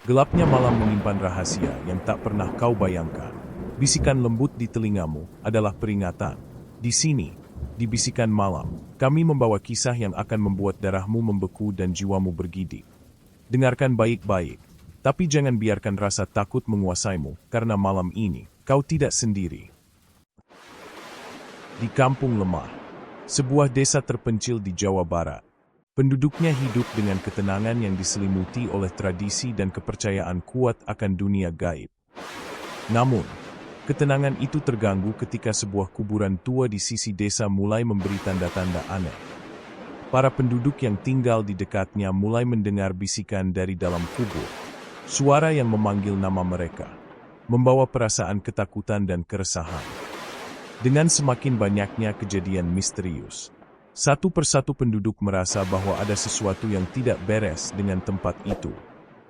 Gelapnya malam menyimpan rahasia yang tak pernah kau bayangkan. Bisikan lembut di telingamu adalah peringatan. Di sini, di bisikan malam, kami membawa kisah yang akan membuat darahmu membeku dan jiwamu bergidik. Dengarkan baik-baik, tapi jangan biarkan rasa takut menguasaimu, karena malam ini, kau tidak sendiri. Di Kampung Lemah, sebuah desa terpencil di Jawa Barat. Penduduknya hidup dengan ketenangan yang diselimuti oleh tradisi dan kepercayaan kuat akan dunia gaib. Namun, ketenangan itu terganggu ketika sebuah kuburan tua di sisi desa mulai memberi tanda-tanda aneh. Para penduduk yang tinggal di dekatnya mulai mendengar bisikan dari dalam kubur. Suara yang memanggil nama mereka, membawa perasaan ketakutan dan keresahan. Dengan semakin banyaknya kejadian misterius, satu persatu penduduk merasa bahwa ada sesuatu yang tidak beres dengan tempat itu,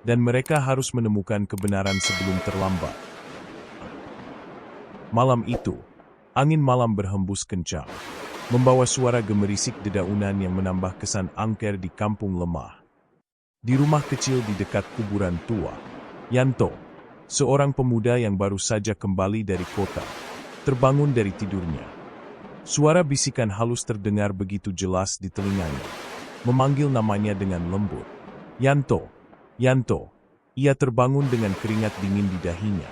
dan mereka harus menemukan kebenaran sebelum terlambat. Malam itu, angin malam berhembus kencang, membawa suara gemerisik dedaunan yang menambah kesan angker di Kampung Lemah. Di rumah kecil di dekat kuburan tua, Yanto, seorang pemuda yang baru saja kembali dari kota, terbangun dari tidurnya. Suara bisikan halus terdengar begitu jelas di telinganya, memanggil namanya dengan lembut. Yanto, Yanto. Ia terbangun dengan keringat dingin di dahinya.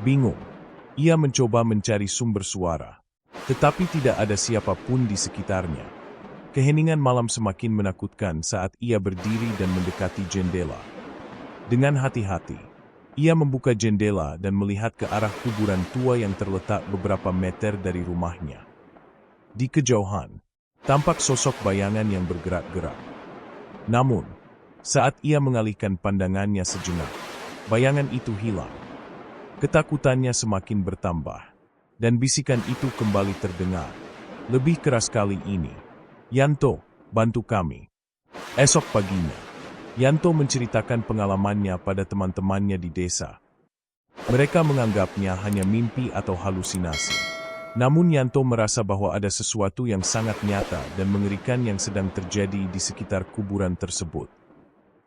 Bingung, ia mencoba mencari sumber suara, tetapi tidak ada siapapun di sekitarnya. Keheningan malam semakin menakutkan saat ia berdiri dan mendekati jendela. Dengan hati-hati, ia membuka jendela dan melihat ke arah kuburan tua yang terletak beberapa meter dari rumahnya. Di kejauhan, tampak sosok bayangan yang bergerak-gerak. Namun, saat ia mengalihkan pandangannya sejenak, bayangan itu hilang. Ketakutannya semakin bertambah, dan bisikan itu kembali terdengar. Lebih keras kali ini. Yanto, bantu kami. Esok paginya, Yanto menceritakan pengalamannya pada teman-temannya di desa. Mereka menganggapnya hanya mimpi atau halusinasi. Namun Yanto merasa bahwa ada sesuatu yang sangat nyata dan mengerikan yang sedang terjadi di sekitar kuburan tersebut.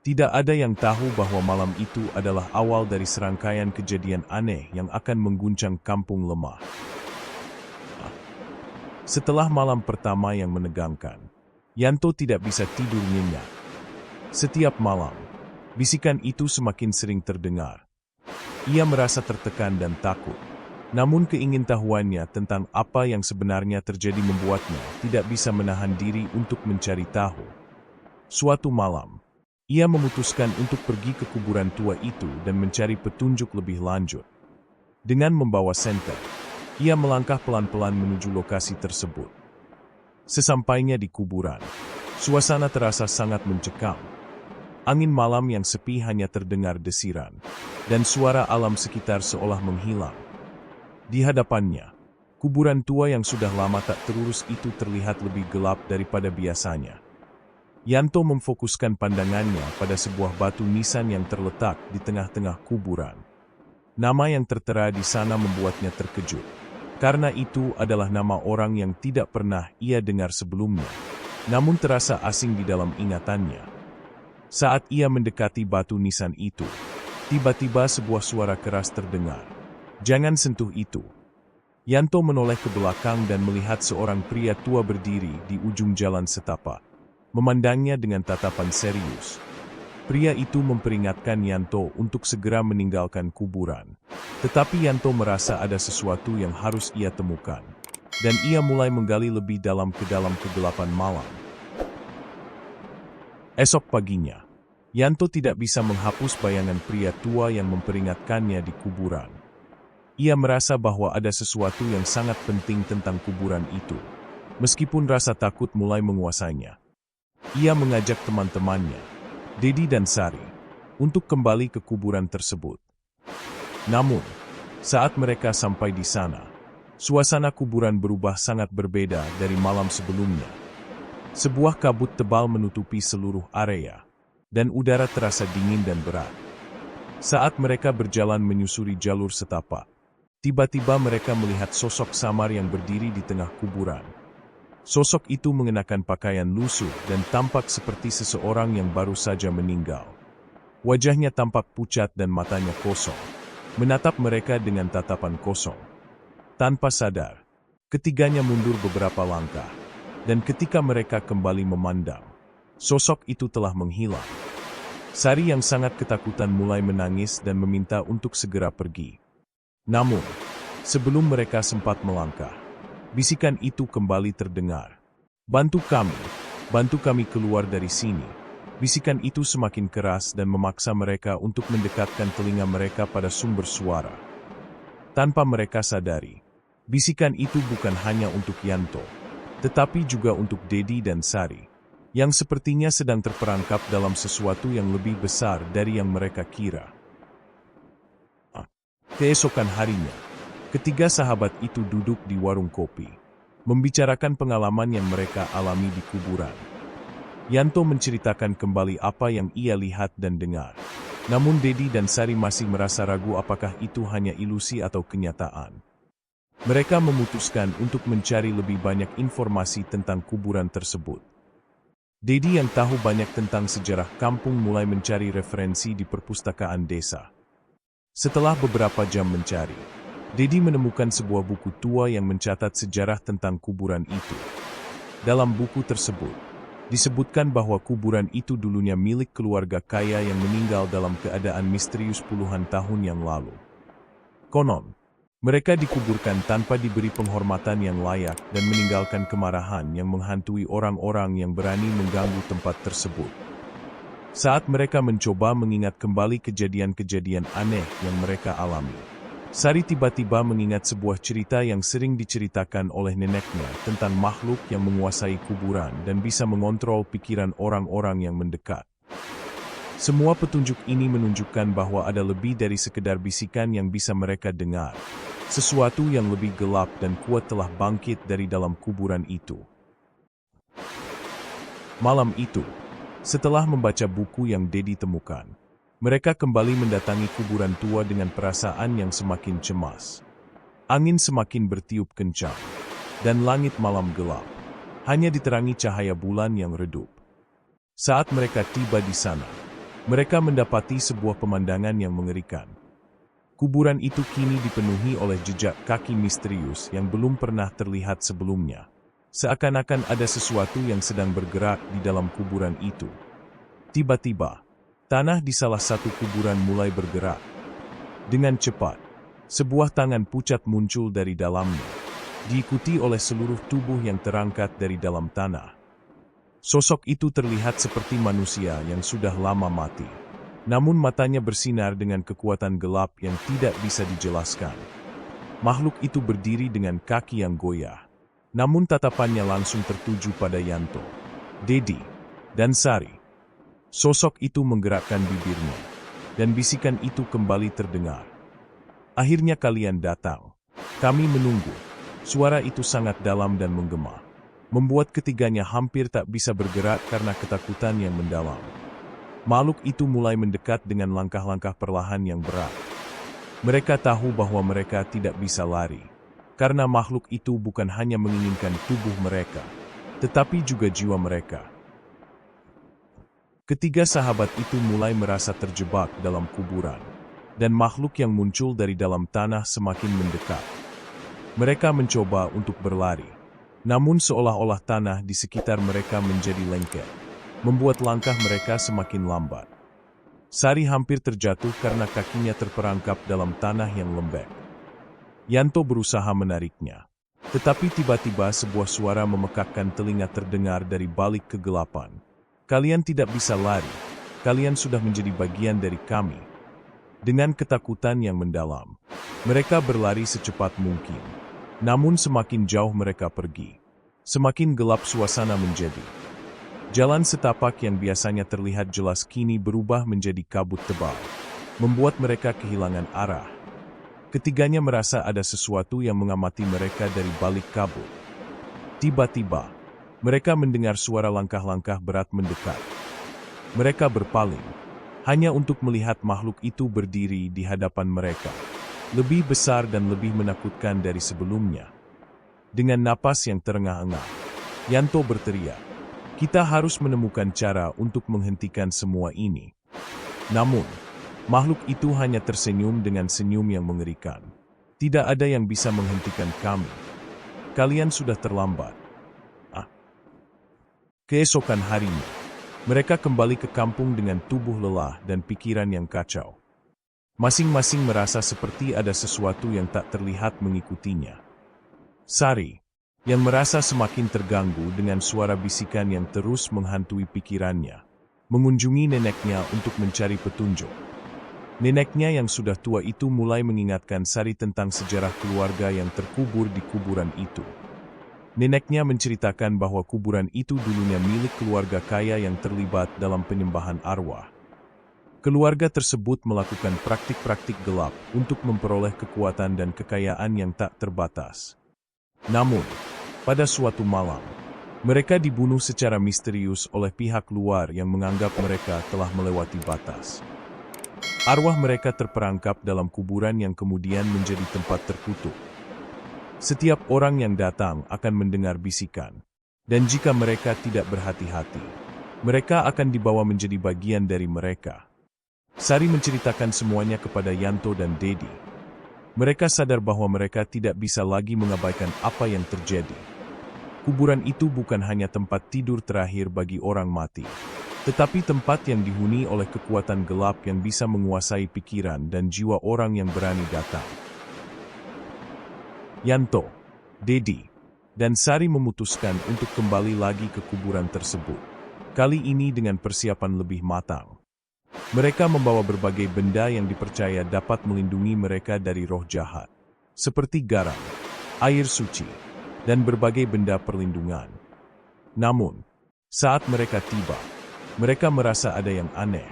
Tidak ada yang tahu bahwa malam itu adalah awal dari serangkaian kejadian aneh yang akan mengguncang Kampung Lemah. Setelah malam pertama yang menegangkan, Yanto tidak bisa tidur nyenyak. Setiap malam, bisikan itu semakin sering terdengar. Ia merasa tertekan dan takut. Namun keingintahuannya tentang apa yang sebenarnya terjadi membuatnya tidak bisa menahan diri untuk mencari tahu. Suatu malam, ia memutuskan untuk pergi ke kuburan tua itu dan mencari petunjuk lebih lanjut. Dengan membawa senter, ia melangkah pelan-pelan menuju lokasi tersebut. Sesampainya di kuburan, suasana terasa sangat mencekam. Angin malam yang sepi hanya terdengar desiran, dan suara alam sekitar seolah menghilang. Di hadapannya, kuburan tua yang sudah lama tak terurus itu terlihat lebih gelap daripada biasanya. Yanto memfokuskan pandangannya pada sebuah batu nisan yang terletak di tengah-tengah kuburan. Nama yang tertera di sana membuatnya terkejut, karena itu adalah nama orang yang tidak pernah ia dengar sebelumnya, namun terasa asing di dalam ingatannya. Saat ia mendekati batu nisan itu, tiba-tiba sebuah suara keras terdengar. Jangan sentuh itu. Yanto menoleh ke belakang dan melihat seorang pria tua berdiri di ujung jalan setapak, memandangnya dengan tatapan serius. Pria itu memperingatkan Yanto untuk segera meninggalkan kuburan. Tetapi Yanto merasa ada sesuatu yang harus ia temukan, dan ia mulai menggali lebih dalam ke dalam kegelapan malam. Esok paginya, Yanto tidak bisa menghapus bayangan pria tua yang memperingatkannya di kuburan. Ia merasa bahwa ada sesuatu yang sangat penting tentang kuburan itu. Meskipun rasa takut mulai menguasainya, ia mengajak teman-temannya, Dedi dan Sari, untuk kembali ke kuburan tersebut. Namun, saat mereka sampai di sana, suasana kuburan berubah sangat berbeda dari malam sebelumnya. Sebuah kabut tebal menutupi seluruh area, dan udara terasa dingin dan berat. Saat mereka berjalan menyusuri jalur setapak, tiba-tiba mereka melihat sosok samar yang berdiri di tengah kuburan. Sosok itu mengenakan pakaian lusuh dan tampak seperti seseorang yang baru saja meninggal. Wajahnya tampak pucat dan matanya kosong, menatap mereka dengan tatapan kosong. Tanpa sadar, ketiganya mundur beberapa langkah, dan ketika mereka kembali memandang, sosok itu telah menghilang. Sari yang sangat ketakutan mulai menangis dan meminta untuk segera pergi. Namun, sebelum mereka sempat melangkah, bisikan itu kembali terdengar. Bantu kami keluar dari sini." Bisikan itu semakin keras dan memaksa mereka untuk mendekatkan telinga mereka pada sumber suara. Tanpa mereka sadari, bisikan itu bukan hanya untuk Yanto, tetapi juga untuk Dedi dan Sari, yang sepertinya sedang terperangkap dalam sesuatu yang lebih besar dari yang mereka kira. Keesokan harinya, ketiga sahabat itu duduk di warung kopi, membicarakan pengalaman yang mereka alami di kuburan. Yanto menceritakan kembali apa yang ia lihat dan dengar. Namun Dedi dan Sari masih merasa ragu apakah itu hanya ilusi atau kenyataan. Mereka memutuskan untuk mencari lebih banyak informasi tentang kuburan tersebut. Dedi yang tahu banyak tentang sejarah kampung mulai mencari referensi di perpustakaan desa. Setelah beberapa jam mencari, Dedi menemukan sebuah buku tua yang mencatat sejarah tentang kuburan itu. Dalam buku tersebut, disebutkan bahwa kuburan itu dulunya milik keluarga kaya yang meninggal dalam keadaan misterius puluhan tahun yang lalu. Konon, mereka dikuburkan tanpa diberi penghormatan yang layak dan meninggalkan kemarahan yang menghantui orang-orang yang berani mengganggu tempat tersebut. Saat mereka mencoba mengingat kembali kejadian-kejadian aneh yang mereka alami, Sari tiba-tiba mengingat sebuah cerita yang sering diceritakan oleh neneknya tentang makhluk yang menguasai kuburan dan bisa mengontrol pikiran orang-orang yang mendekat. Semua petunjuk ini menunjukkan bahwa ada lebih dari sekedar bisikan yang bisa mereka dengar. Sesuatu yang lebih gelap dan kuat telah bangkit dari dalam kuburan itu. Malam itu, setelah membaca buku yang Dedi temukan, mereka kembali mendatangi kuburan tua dengan perasaan yang semakin cemas. Angin semakin bertiup kencang, dan langit malam gelap, hanya diterangi cahaya bulan yang redup. Saat mereka tiba di sana, mereka mendapati sebuah pemandangan yang mengerikan. Kuburan itu kini dipenuhi oleh jejak kaki misterius yang belum pernah terlihat sebelumnya. Seakan-akan ada sesuatu yang sedang bergerak di dalam kuburan itu. Tiba-tiba, tanah di salah satu kuburan mulai bergerak. Dengan cepat, sebuah tangan pucat muncul dari dalamnya, diikuti oleh seluruh tubuh yang terangkat dari dalam tanah. Sosok itu terlihat seperti manusia yang sudah lama mati, namun matanya bersinar dengan kekuatan gelap yang tidak bisa dijelaskan. Makhluk itu berdiri dengan kaki yang goyah, namun tatapannya langsung tertuju pada Yanto, Dedi, dan Sari. Sosok itu menggerakkan bibirnya, dan bisikan itu kembali terdengar. "Akhirnya kalian datang. Kami menunggu." Suara itu sangat dalam dan menggema, membuat ketiganya hampir tak bisa bergerak karena ketakutan yang mendalam. Makhluk itu mulai mendekat dengan langkah-langkah perlahan yang berat. Mereka tahu bahwa mereka tidak bisa lari, karena makhluk itu bukan hanya menginginkan tubuh mereka, tetapi juga jiwa mereka. Ketiga sahabat itu mulai merasa terjebak dalam kuburan, dan makhluk yang muncul dari dalam tanah semakin mendekat. Mereka mencoba untuk berlari, namun seolah-olah tanah di sekitar mereka menjadi lengket, membuat langkah mereka semakin lambat. Sari hampir terjatuh karena kakinya terperangkap dalam tanah yang lembek. Yanto berusaha menariknya, tetapi tiba-tiba sebuah suara memekakkan telinga terdengar dari balik kegelapan. "Kalian tidak bisa lari, kalian sudah menjadi bagian dari kami." Dengan ketakutan yang mendalam, mereka berlari secepat mungkin. Namun semakin jauh mereka pergi, semakin gelap suasana menjadi. Jalan setapak yang biasanya terlihat jelas kini berubah menjadi kabut tebal, membuat mereka kehilangan arah. Ketiganya merasa ada sesuatu yang mengamati mereka dari balik kabut. Tiba-tiba, mereka mendengar suara langkah-langkah berat mendekat. Mereka berpaling, hanya untuk melihat makhluk itu berdiri di hadapan mereka, lebih besar dan lebih menakutkan dari sebelumnya. Dengan napas yang terengah-engah, Yanto berteriak, "Kita harus menemukan cara untuk menghentikan semua ini." Namun, makhluk itu hanya tersenyum dengan senyum yang mengerikan. Tidak ada yang bisa menghentikan kami. Kalian sudah terlambat. Keesokan harinya, mereka kembali ke kampung dengan tubuh lelah dan pikiran yang kacau. Masing-masing merasa seperti ada sesuatu yang tak terlihat mengikutinya. Sari, yang merasa semakin terganggu dengan suara bisikan yang terus menghantui pikirannya, mengunjungi neneknya untuk mencari petunjuk. Neneknya yang sudah tua itu mulai mengingatkan Sari tentang sejarah keluarga yang terkubur di kuburan itu. Neneknya menceritakan bahwa kuburan itu dulunya milik keluarga kaya yang terlibat dalam penyembahan arwah. Keluarga tersebut melakukan praktik-praktik gelap untuk memperoleh kekuatan dan kekayaan yang tak terbatas. Namun, pada suatu malam, mereka dibunuh secara misterius oleh pihak luar yang menganggap mereka telah melewati batas. Arwah mereka terperangkap dalam kuburan yang kemudian menjadi tempat terkutuk. Setiap orang yang datang akan mendengar bisikan, dan jika mereka tidak berhati-hati, mereka akan dibawa menjadi bagian dari mereka. Sari menceritakan semuanya kepada Yanto dan Dedi. Mereka sadar bahwa mereka tidak bisa lagi mengabaikan apa yang terjadi. Kuburan itu bukan hanya tempat tidur terakhir bagi orang mati, tetapi tempat yang dihuni oleh kekuatan gelap yang bisa menguasai pikiran dan jiwa orang yang berani datang. Yanto, Dedi, dan Sari memutuskan untuk kembali lagi ke kuburan tersebut. Kali ini dengan persiapan lebih matang. Mereka membawa berbagai benda yang dipercaya dapat melindungi mereka dari roh jahat, seperti garam, air suci, dan berbagai benda perlindungan. Namun, saat mereka tiba, mereka merasa ada yang aneh.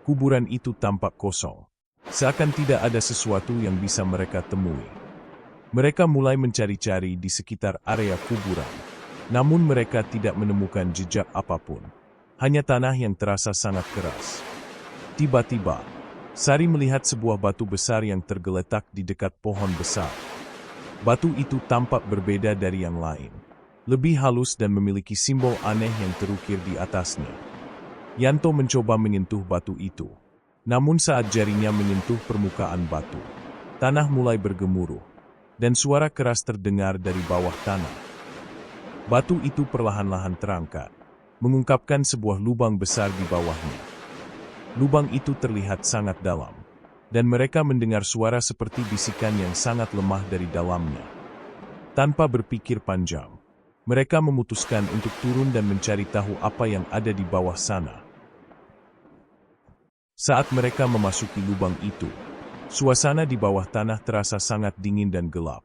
Kuburan itu tampak kosong, seakan tidak ada sesuatu yang bisa mereka temui. Mereka mulai mencari-cari di sekitar area kuburan, namun mereka tidak menemukan jejak apapun. Hanya tanah yang terasa sangat keras. Tiba-tiba, Sari melihat sebuah batu besar yang tergeletak di dekat pohon besar. Batu itu tampak berbeda dari yang lain. Lebih halus dan memiliki simbol aneh yang terukir di atasnya. Yanto mencoba menyentuh batu itu. Namun saat jarinya menyentuh permukaan batu, tanah mulai bergemuruh, dan suara keras terdengar dari bawah tanah. Batu itu perlahan-lahan terangkat, mengungkapkan sebuah lubang besar di bawahnya. Lubang itu terlihat sangat dalam, dan mereka mendengar suara seperti bisikan yang sangat lemah dari dalamnya. Tanpa berpikir panjang, mereka memutuskan untuk turun dan mencari tahu apa yang ada di bawah sana. Saat mereka memasuki lubang itu, suasana di bawah tanah terasa sangat dingin dan gelap.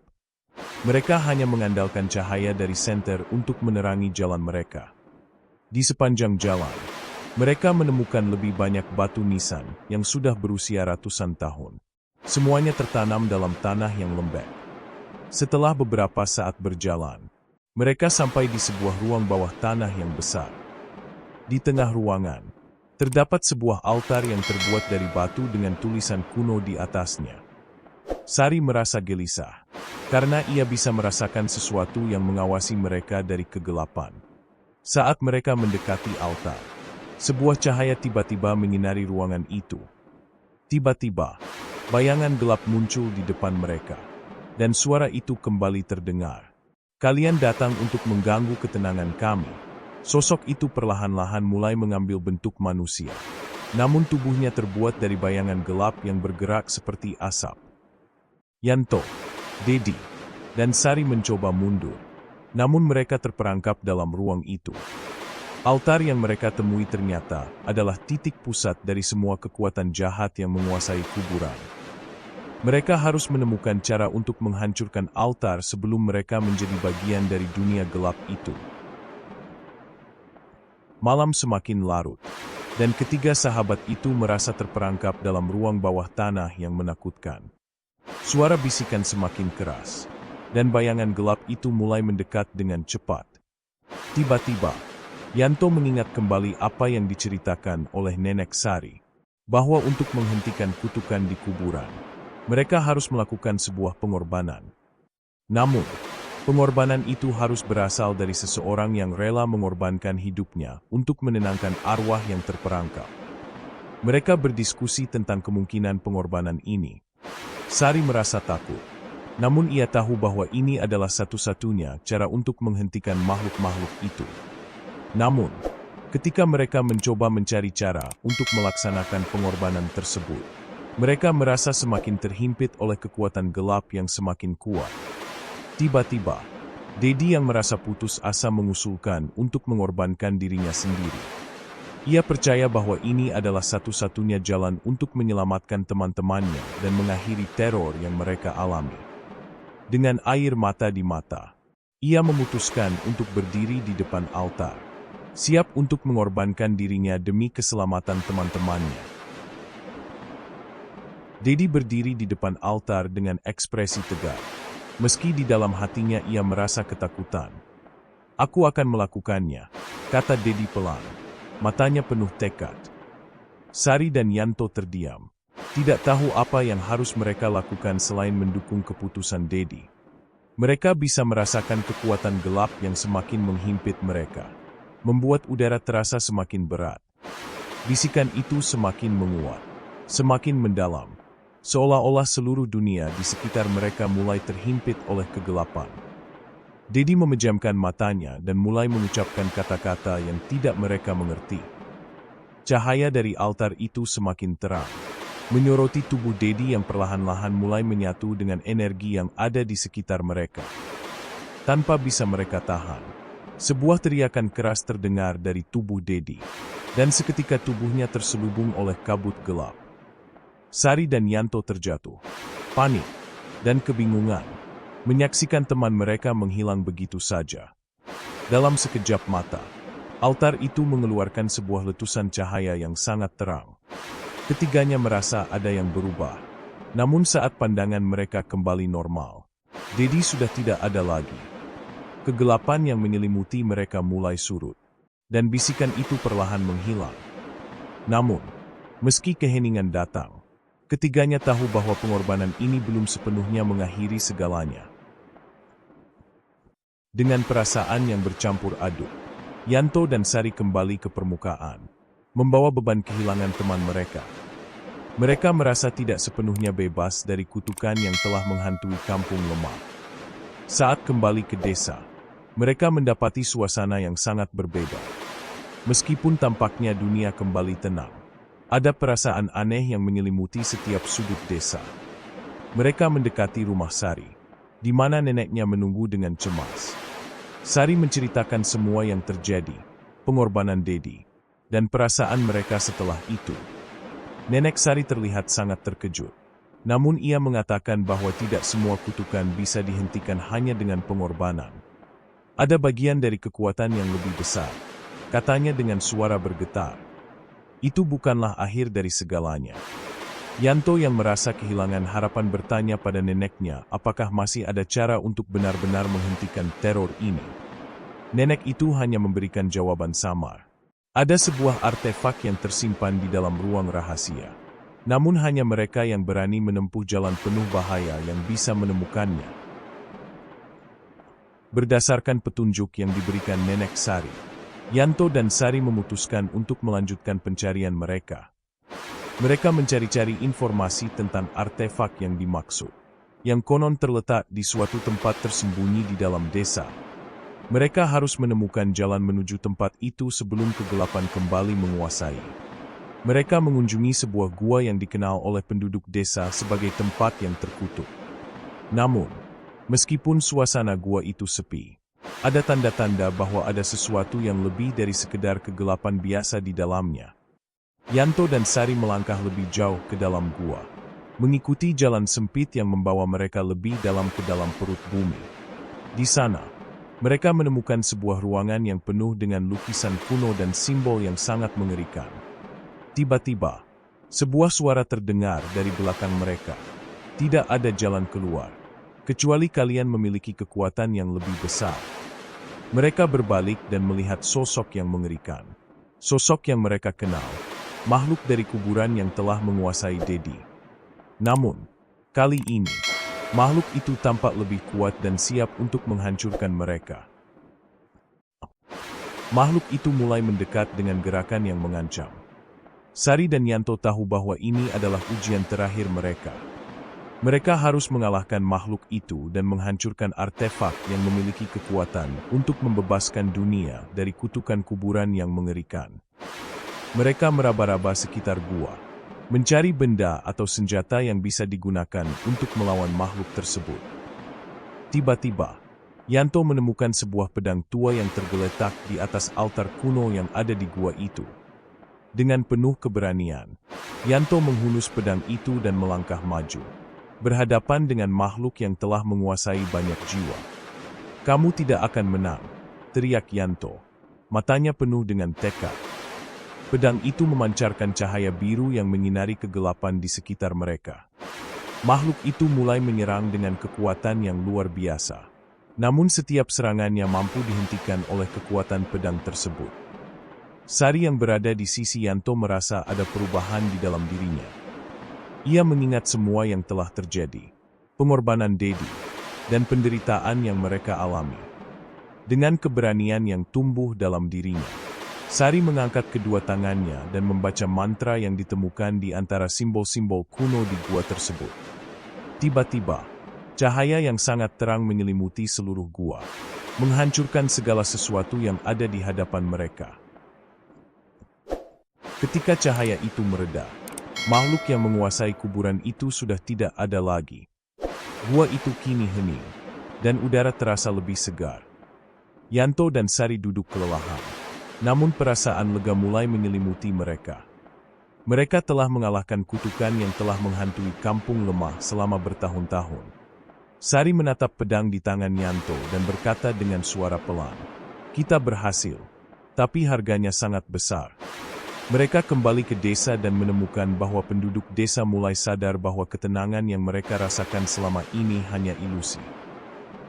Mereka hanya mengandalkan cahaya dari senter untuk menerangi jalan mereka. Di sepanjang jalan, mereka menemukan lebih banyak batu nisan yang sudah berusia ratusan tahun. Semuanya tertanam dalam tanah yang lembek. Setelah beberapa saat berjalan, mereka sampai di sebuah ruang bawah tanah yang besar. Di tengah ruangan, terdapat sebuah altar yang terbuat dari batu dengan tulisan kuno di atasnya. Sari merasa gelisah, karena ia bisa merasakan sesuatu yang mengawasi mereka dari kegelapan. Saat mereka mendekati altar, sebuah cahaya tiba-tiba menyinari ruangan itu. Tiba-tiba, bayangan gelap muncul di depan mereka, dan suara itu kembali terdengar. "Kalian datang untuk mengganggu ketenangan kami." Sosok itu perlahan-lahan mulai mengambil bentuk manusia. Namun tubuhnya terbuat dari bayangan gelap yang bergerak seperti asap. Yanto, Dedi, dan Sari mencoba mundur. Namun mereka terperangkap dalam ruang itu. Altar yang mereka temui ternyata adalah titik pusat dari semua kekuatan jahat yang menguasai kuburan. Mereka harus menemukan cara untuk menghancurkan altar sebelum mereka menjadi bagian dari dunia gelap itu. Malam semakin larut, dan ketiga sahabat itu merasa terperangkap dalam ruang bawah tanah yang menakutkan. Suara bisikan semakin keras, dan bayangan gelap itu mulai mendekat dengan cepat. Tiba-tiba, Yanto mengingat kembali apa yang diceritakan oleh Nenek Sari, bahwa untuk menghentikan kutukan di kuburan, mereka harus melakukan sebuah pengorbanan. Namun, pengorbanan itu harus berasal dari seseorang yang rela mengorbankan hidupnya untuk menenangkan arwah yang terperangkap. Mereka berdiskusi tentang kemungkinan pengorbanan ini. Sari merasa takut. Namun ia tahu bahwa ini adalah satu-satunya cara untuk menghentikan makhluk-makhluk itu. Namun, ketika mereka mencoba mencari cara untuk melaksanakan pengorbanan tersebut, mereka merasa semakin terhimpit oleh kekuatan gelap yang semakin kuat. Tiba-tiba, Dedi yang merasa putus asa mengusulkan untuk mengorbankan dirinya sendiri. Ia percaya bahwa ini adalah satu-satunya jalan untuk menyelamatkan teman-temannya dan mengakhiri teror yang mereka alami. Dengan air mata di mata, ia memutuskan untuk berdiri di depan altar, siap untuk mengorbankan dirinya demi keselamatan teman-temannya. Dedi berdiri di depan altar dengan ekspresi tegar. Meski di dalam hatinya ia merasa ketakutan. "Aku akan melakukannya," kata Dedi pelan. Matanya penuh tekad. Sari dan Yanto terdiam. Tidak tahu apa yang harus mereka lakukan selain mendukung keputusan Dedi. Mereka bisa merasakan kekuatan gelap yang semakin menghimpit mereka, membuat udara terasa semakin berat. Bisikan itu semakin menguat, semakin mendalam, seolah-olah seluruh dunia di sekitar mereka mulai terhimpit oleh kegelapan. Dedi memejamkan matanya dan mulai mengucapkan kata-kata yang tidak mereka mengerti. Cahaya dari altar itu semakin terang, menyoroti tubuh Dedi yang perlahan-lahan mulai menyatu dengan energi yang ada di sekitar mereka. Tanpa bisa mereka tahan, sebuah teriakan keras terdengar dari tubuh Dedi, dan seketika tubuhnya terselubung oleh kabut gelap. Sari dan Yanto terjatuh, panik, dan kebingungan, menyaksikan teman mereka menghilang begitu saja. Dalam sekejap mata, altar itu mengeluarkan sebuah letusan cahaya yang sangat terang. Ketiganya merasa ada yang berubah. Namun saat pandangan mereka kembali normal, Dedi sudah tidak ada lagi. Kegelapan yang menyelimuti mereka mulai surut, dan bisikan itu perlahan menghilang. Namun, meski keheningan datang, ketiganya tahu bahwa pengorbanan ini belum sepenuhnya mengakhiri segalanya. Dengan perasaan yang bercampur aduk, Yanto dan Sari kembali ke permukaan, membawa beban kehilangan teman mereka. Mereka merasa tidak sepenuhnya bebas dari kutukan yang telah menghantui kampung lemah. Saat kembali ke desa, mereka mendapati suasana yang sangat berbeda. Meskipun tampaknya dunia kembali tenang, ada perasaan aneh yang menyelimuti setiap sudut desa. Mereka mendekati rumah Sari, di mana neneknya menunggu dengan cemas. Sari menceritakan semua yang terjadi, pengorbanan Dedi, dan perasaan mereka setelah itu. Nenek Sari terlihat sangat terkejut. Namun ia mengatakan bahwa tidak semua kutukan bisa dihentikan hanya dengan pengorbanan. Ada bagian dari kekuatan yang lebih besar, katanya dengan suara bergetar. Itu bukanlah akhir dari segalanya. Yanto yang merasa kehilangan harapan bertanya pada neneknya apakah masih ada cara untuk benar-benar menghentikan teror ini. Nenek itu hanya memberikan jawaban samar. Ada sebuah artefak yang tersimpan di dalam ruang rahasia. Namun hanya mereka yang berani menempuh jalan penuh bahaya yang bisa menemukannya. Berdasarkan petunjuk yang diberikan Nenek Sari, Yanto dan Sari memutuskan untuk melanjutkan pencarian mereka. Mereka mencari-cari informasi tentang artefak yang dimaksud, yang konon terletak di suatu tempat tersembunyi di dalam desa. Mereka harus menemukan jalan menuju tempat itu sebelum kegelapan kembali menguasai. Mereka mengunjungi sebuah gua yang dikenal oleh penduduk desa sebagai tempat yang terkutuk. Namun, meskipun suasana gua itu sepi, ada tanda-tanda bahwa ada sesuatu yang lebih dari sekedar kegelapan biasa di dalamnya. Yanto dan Sari melangkah lebih jauh ke dalam gua, mengikuti jalan sempit yang membawa mereka lebih dalam ke dalam perut bumi. Di sana, mereka menemukan sebuah ruangan yang penuh dengan lukisan kuno dan simbol yang sangat mengerikan. Tiba-tiba, sebuah suara terdengar dari belakang mereka. Tidak ada jalan keluar, kecuali kalian memiliki kekuatan yang lebih besar. Mereka berbalik dan melihat sosok yang mengerikan. Sosok yang mereka kenal. Makhluk dari kuburan yang telah menguasai Dedi. Namun, kali ini, makhluk itu tampak lebih kuat dan siap untuk menghancurkan mereka. Makhluk itu mulai mendekat dengan gerakan yang mengancam. Sari dan Yanto tahu bahwa ini adalah ujian terakhir mereka. Mereka harus mengalahkan makhluk itu dan menghancurkan artefak yang memiliki kekuatan untuk membebaskan dunia dari kutukan kuburan yang mengerikan. Mereka meraba-raba sekitar gua, mencari benda atau senjata yang bisa digunakan untuk melawan makhluk tersebut. Tiba-tiba, Yanto menemukan sebuah pedang tua yang tergeletak di atas altar kuno yang ada di gua itu. Dengan penuh keberanian, Yanto menghunus pedang itu dan melangkah maju, berhadapan dengan makhluk yang telah menguasai banyak jiwa. "Kamu tidak akan menang," teriak Yanto, matanya penuh dengan tekad. Pedang itu memancarkan cahaya biru yang menyinari kegelapan di sekitar mereka. Makhluk itu mulai menyerang dengan kekuatan yang luar biasa. Namun setiap serangannya mampu dihentikan oleh kekuatan pedang tersebut. Sari yang berada di sisi Yanto merasa ada perubahan di dalam dirinya. Ia mengingat semua yang telah terjadi, pengorbanan Dedi, dan penderitaan yang mereka alami. Dengan keberanian yang tumbuh dalam dirinya, Sari mengangkat kedua tangannya dan membaca mantra yang ditemukan di antara simbol-simbol kuno di gua tersebut. Tiba-tiba, cahaya yang sangat terang menyelimuti seluruh gua, menghancurkan segala sesuatu yang ada di hadapan mereka. Ketika cahaya itu mereda, makhluk yang menguasai kuburan itu sudah tidak ada lagi. Gua itu kini hening, dan udara terasa lebih segar. Yanto dan Sari duduk kelelahan, namun perasaan lega mulai menyelimuti mereka. Mereka telah mengalahkan kutukan yang telah menghantui kampung lemah selama bertahun-tahun. Sari menatap pedang di tangan Yanto dan berkata dengan suara pelan, "Kita berhasil, tapi harganya sangat besar." Mereka kembali ke desa dan menemukan bahwa penduduk desa mulai sadar bahwa ketenangan yang mereka rasakan selama ini hanya ilusi.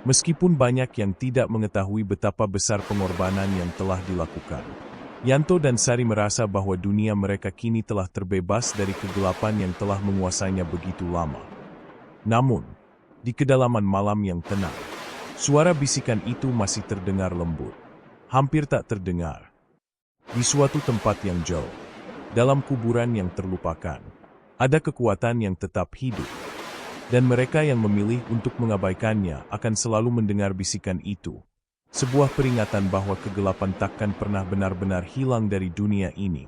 Meskipun banyak yang tidak mengetahui betapa besar pengorbanan yang telah dilakukan, Yanto dan Sari merasa bahwa dunia mereka kini telah terbebas dari kegelapan yang telah menguasainya begitu lama. Namun, di kedalaman malam yang tenang, suara bisikan itu masih terdengar lembut, hampir tak terdengar. Di suatu tempat yang jauh, dalam kuburan yang terlupakan, ada kekuatan yang tetap hidup. Dan mereka yang memilih untuk mengabaikannya akan selalu mendengar bisikan itu. Sebuah peringatan bahwa kegelapan takkan pernah benar-benar hilang dari dunia ini.